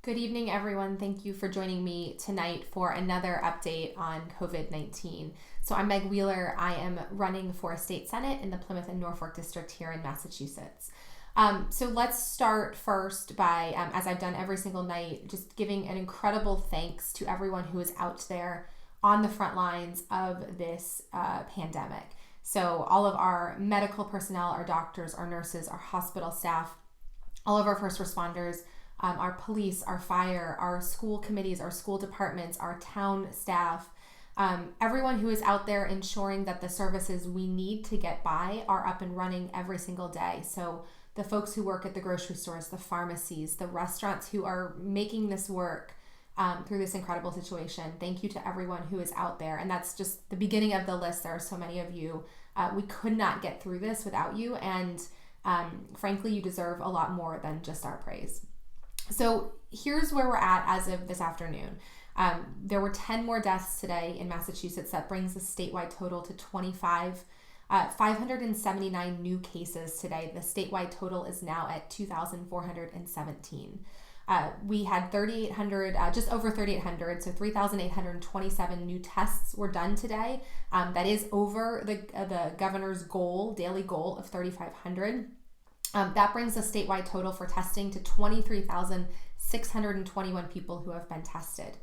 Good evening, everyone. Thank you for joining me tonight for another update on COVID-19. So I'm Meg Wheeler. I am running for state senate in the Plymouth and Norfolk district here in Massachusetts. So let's start first by, as I've done every single night, just giving an incredible thanks to everyone who is out there on the front lines of this pandemic. So all of our medical personnel, our doctors, our nurses, our hospital staff, all of our first responders, our police, our fire, our school committees, our school departments, our town staff, everyone who is out there ensuring that the services we need to get by are up and running every single day. So the folks who work at the grocery stores, the pharmacies, the restaurants who are making this work through this incredible situation. Thank you to everyone who is out there. And that's just the beginning of the list. There are so many of you. We could not get through this without you. And frankly, you deserve a lot more than just our praise. So here's where we're at as of this afternoon. There were 10 more deaths today in Massachusetts. That brings the statewide total to 579 new cases today. The statewide total is now at 2,417. We had 3,800, just over 3,800, so 3,827 new tests were done today. That is over the governor's daily goal of 3,500. That brings the statewide total for testing to 23,621 people who have been tested.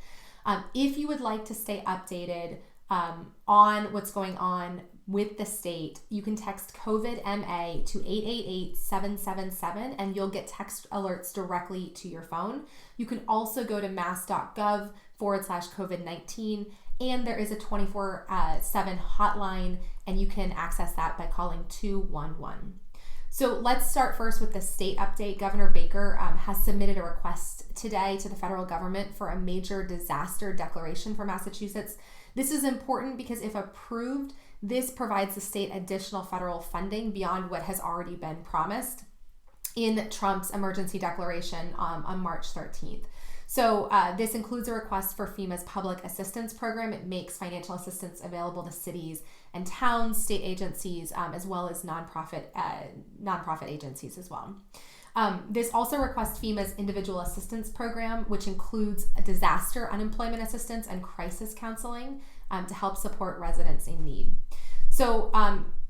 If you would like to stay updated on what's going on with the state, you can text COVID-MA to 888-777 and you'll get text alerts directly to your phone. You can also go to mass.gov/COVID-19 and there is a 24/7 hotline and you can access that by calling 211. So let's start first with the state update. Governor Baker has submitted a request today to the federal government for a major disaster declaration for Massachusetts. This is important because if approved, this provides the state additional federal funding beyond what has already been promised in Trump's emergency declaration on March 13th. So this includes a request for FEMA's public assistance program. It makes financial assistance available to cities and towns, state agencies, as well as nonprofit agencies as well. This also requests FEMA's individual assistance program, which includes disaster unemployment assistance and crisis counseling to help support residents in need. So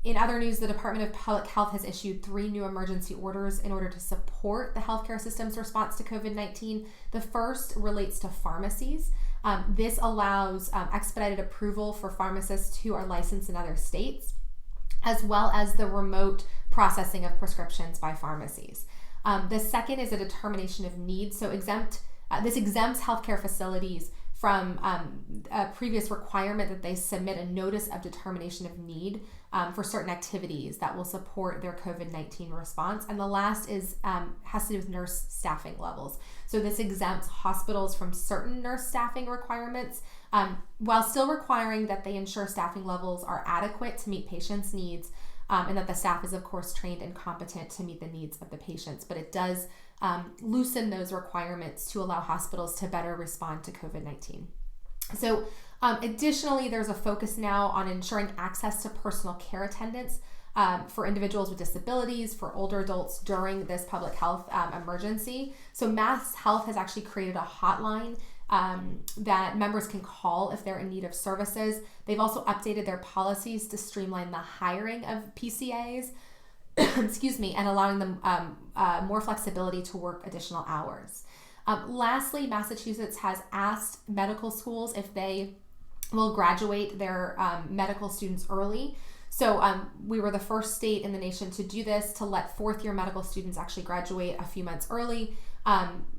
in other news, the Department of Public Health has issued 3 new emergency orders in order to support the healthcare system's response to COVID-19. The first relates to pharmacies. This allows expedited approval for pharmacists who are licensed in other states, as well as the remote processing of prescriptions by pharmacies. The second is a determination of need. So this exempts healthcare facilities from a previous requirement that they submit a notice of determination of need for certain activities that will support their COVID-19 response. And the last has to do with nurse staffing levels. So this exempts hospitals from certain nurse staffing requirements while still requiring that they ensure staffing levels are adequate to meet patients' needs and that the staff is, of course, trained and competent to meet the needs of the patients. But it does loosen those requirements to allow hospitals to better respond to COVID-19. So additionally, there's a focus now on ensuring access to personal care attendants for individuals with disabilities, for older adults during this public health emergency. So Mass Health has actually created a hotline that members can call if they're in need of services. They've also updated their policies to streamline the hiring of PCAs, excuse me, and allowing them more flexibility to work additional hours. Lastly, Massachusetts has asked medical schools if they will graduate their medical students early. So we were the first state in the nation to do this, to let fourth-year medical students actually graduate a few months early.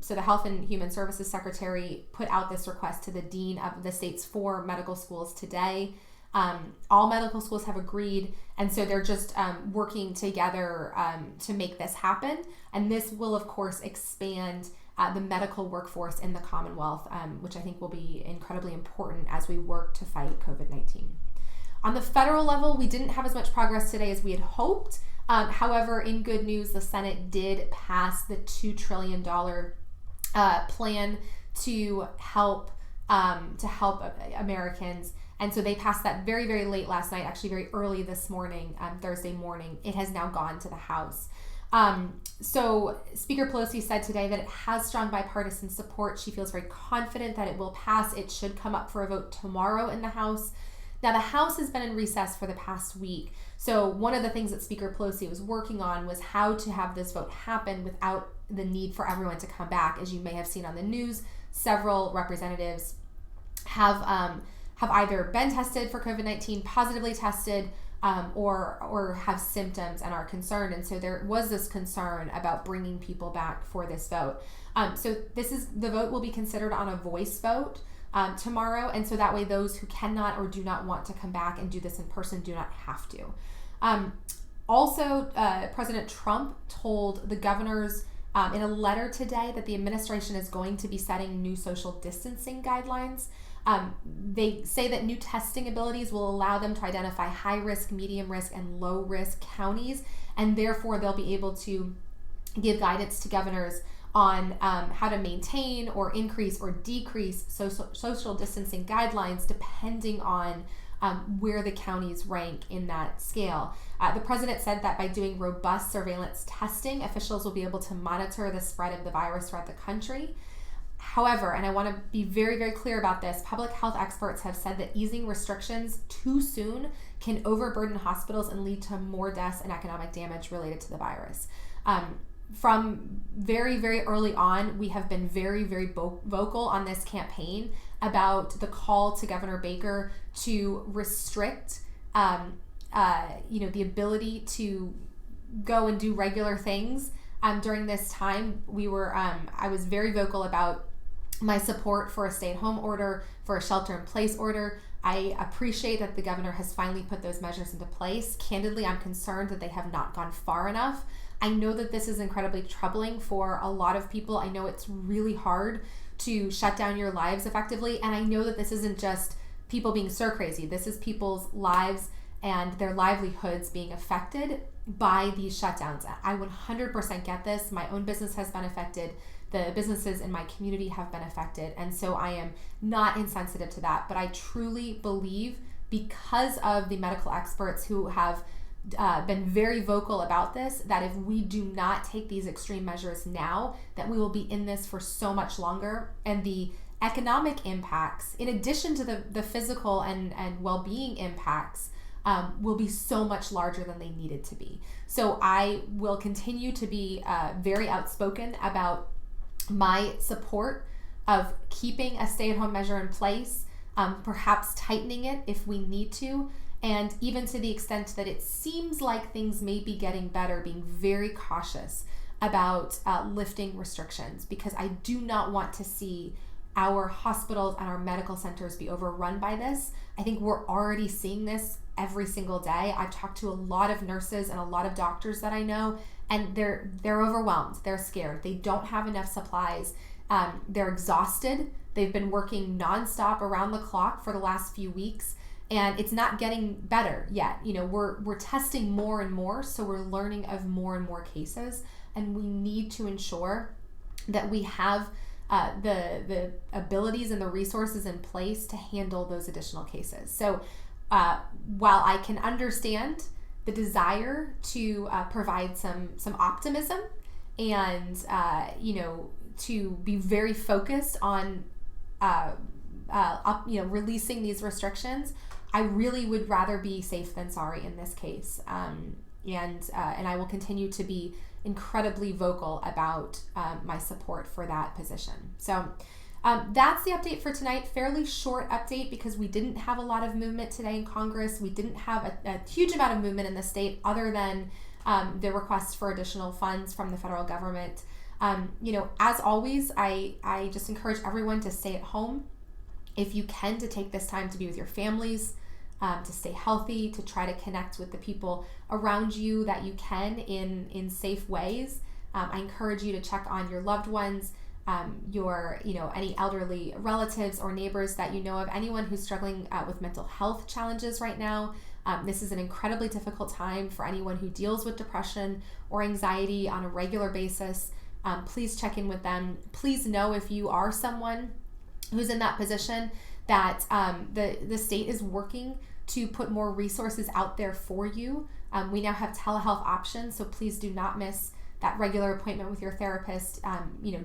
So the Health and Human Services Secretary put out this request to the dean of the state's 4 medical schools today. All medical schools have agreed, and so they're just working together to make this happen. And this will, of course, expand the medical workforce in the Commonwealth, which I think will be incredibly important as we work to fight COVID-19. On the federal level, we didn't have as much progress today as we had hoped. However, in good news, the Senate did pass the $2 trillion plan to help Americans. And so they passed that very, very late last night, actually very early this morning, Thursday morning. It has now gone to the House. So Speaker Pelosi said today that it has strong bipartisan support. She feels very confident that it will pass. It should come up for a vote tomorrow in the House. Now, the House has been in recess for the past week. So one of the things that Speaker Pelosi was working on was how to have this vote happen without the need for everyone to come back. As you may have seen on the news, several representatives have either been tested for COVID-19, positively tested, or have symptoms and are concerned. And so there was this concern about bringing people back for this vote. So the vote will be considered on a voice vote tomorrow. And so that way those who cannot or do not want to come back and do this in person do not have to. Also, President Trump told the governors in a letter today that the administration is going to be setting new social distancing guidelines. They say that new testing abilities will allow them to identify high risk, medium risk, and low risk counties, and therefore they'll be able to give guidance to governors on how to maintain or increase or decrease social distancing guidelines depending on where the counties rank in that scale. The president said that by doing robust surveillance testing, officials will be able to monitor the spread of the virus throughout the country. However, and I want to be very, very clear about this, public health experts have said that easing restrictions too soon can overburden hospitals and lead to more deaths and economic damage related to the virus. From very, very early on, we have been very, very vocal on this campaign about the call to Governor Baker to restrict, the ability to go and do regular things. During this time, I was very vocal about my support for a stay-at-home order, for a shelter-in-place order. I appreciate that the governor has finally put those measures into place. Candidly, I'm concerned that they have not gone far enough. I know that this is incredibly troubling for a lot of people. I know it's really hard to shut down your lives effectively, and I know that this isn't just people being stir crazy. This is people's lives and their livelihoods being affected by these shutdowns. I 100% get this. My own business has been affected. The businesses in my community have been affected. And so I am not insensitive to that. But I truly believe, because of the medical experts who have been very vocal about this, that if we do not take these extreme measures now, that we will be in this for so much longer. And the economic impacts, in addition to the physical and well-being impacts, will be so much larger than they needed to be. So I will continue to be very outspoken about my support of keeping a stay-at-home measure in place, perhaps tightening it if we need to, and even to the extent that it seems like things may be getting better, being very cautious about lifting restrictions, because I do not want to see our hospitals and our medical centers be overrun by this. I think we're already seeing this every single day. I've talked to a lot of nurses and a lot of doctors that I know, and they're overwhelmed. They're scared. They don't have enough supplies. They're exhausted. They've been working nonstop around the clock for the last few weeks, and it's not getting better yet. We're testing more and more, so we're learning of more and more cases, and we need to ensure that we have the abilities and the resources in place to handle those additional cases. So while I can understand the desire to provide some optimism and to be very focused on releasing these restrictions, I really would rather be safe than sorry in this case. And I will continue to be incredibly vocal about my support for that position. So that's the update for tonight. Fairly short update because we didn't have a lot of movement today in Congress. We didn't have a huge amount of movement in the state other than the request for additional funds from the federal government. As always, I just encourage everyone to stay at home if you can, to take this time to be with your families, to stay healthy, to try to connect with the people around you that you can in safe ways. I encourage you to check on your loved ones, any elderly relatives or neighbors that you know of, anyone who's struggling with mental health challenges right now. This is an incredibly difficult time for anyone who deals with depression or anxiety on a regular basis. Please check in with them. Please know, if you are someone who's in that position, that the state is working to put more resources out there for you. We now have telehealth options, so please do not miss that regular appointment with your therapist,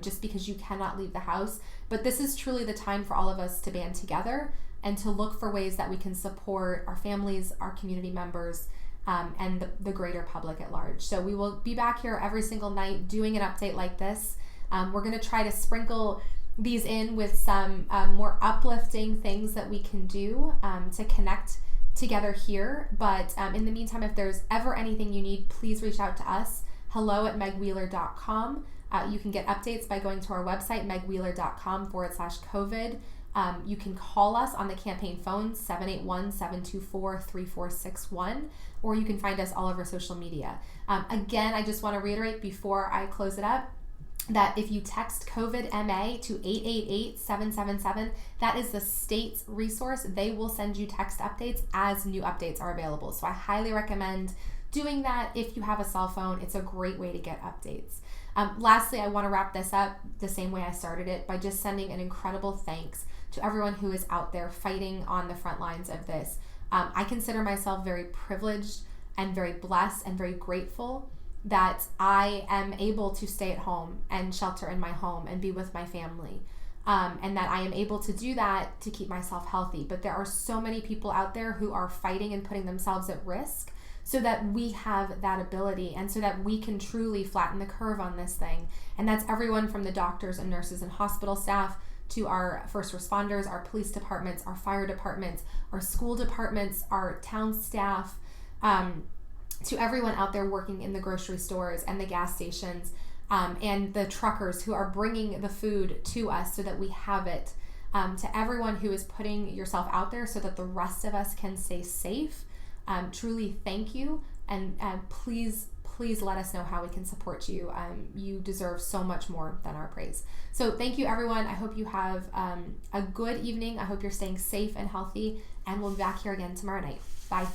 just because you cannot leave the house. But this is truly the time for all of us to band together and to look for ways that we can support our families, our community members, and the greater public at large. So we will be back here every single night doing an update like this. We're going to try to sprinkle these in with some more uplifting things that we can do to connect together here. But in the meantime, if there's ever anything you need, please reach out to us. hello@megwheeler.com. You can get updates by going to our website, megwheeler.com/COVID. You can call us on the campaign phone, 781-724-3461, or you can find us all over social media. Again, I just want to reiterate before I close it up that if you text COVID MA to 888-777, that is the state's resource. They will send you text updates as new updates are available. So I highly recommend doing that if you have a cell phone. It's a great way to get updates. Lastly, I want to wrap this up the same way I started it by just sending an incredible thanks to everyone who is out there fighting on the front lines of this. I consider myself very privileged and very blessed and very grateful that I am able to stay at home and shelter in my home and be with my family, and that I am able to do that to keep myself healthy. But there are so many people out there who are fighting and putting themselves at risk so that we have that ability and so that we can truly flatten the curve on this thing. And that's everyone from the doctors and nurses and hospital staff to our first responders, our police departments, our fire departments, our school departments, our town staff, to everyone out there working in the grocery stores and the gas stations, and the truckers who are bringing the food to us so that we have it, to everyone who is putting yourself out there so that the rest of us can stay safe. Truly thank you, and please let us know how we can support you. You deserve so much more than our praise. So thank you, everyone. I hope you have a good evening. I hope you're staying safe and healthy, and we'll be back here again tomorrow night. Bye.